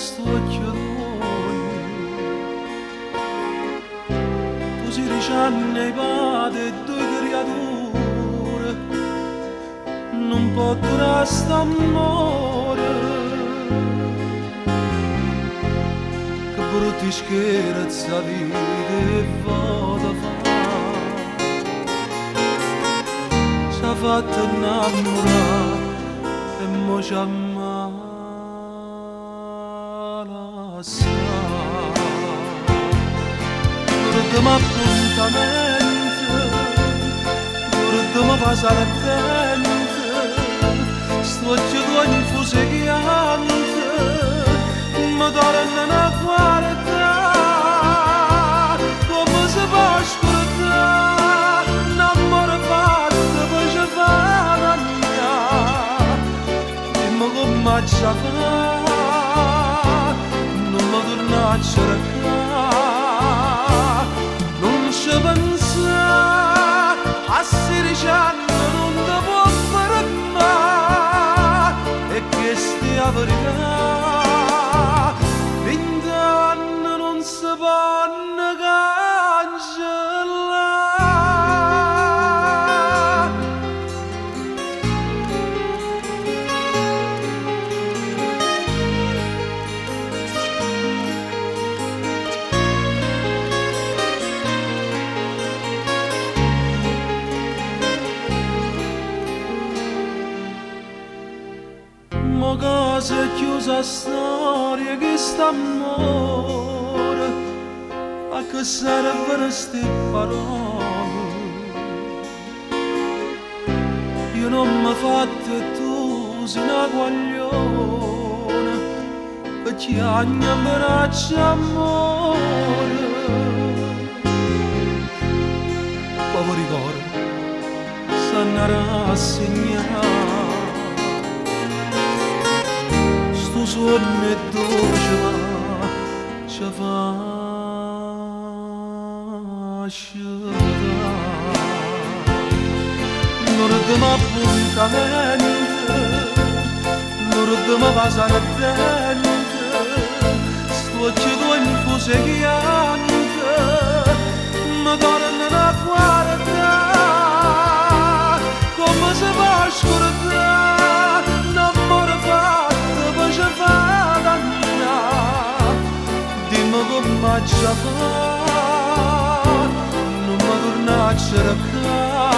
questo occhio d'ogni, tu si ricanne i padri e due creature, non può durare st'amore, che brutti scherzi a vita e vada fa, s'ha fatto innamorare e mo ci ammala assai. L'ultimo appuntamento, l'ultimo passare attento, sto occhio tuo infuso e chiante, mi torna a guardare, come si può scordare, un amore fatto poi ci fa cambiare, dimmi come ci fa, non mi torna a cercare, non ci pensa, a 16 anni non ti può fare mai, e questa è la verità. 20 anni non si può cancellare. Ma cosa è chiusa storia che st'amore, a che servono ste parole? Io non mi fatto e tu sei una guaglione, che ti abbraccia amore. Poveri cori, stanno rassegnati, sto sonno è dolce ma ci fa asciugare. L'ultimo appuntamento, l'ultimo passare attento, sto occhio tuo infuso e chiante, mi torna a guardare, come si può scordare, un amore fatto poi ci fa cambiare, dimmi come ci fa, non mi torna a cercare.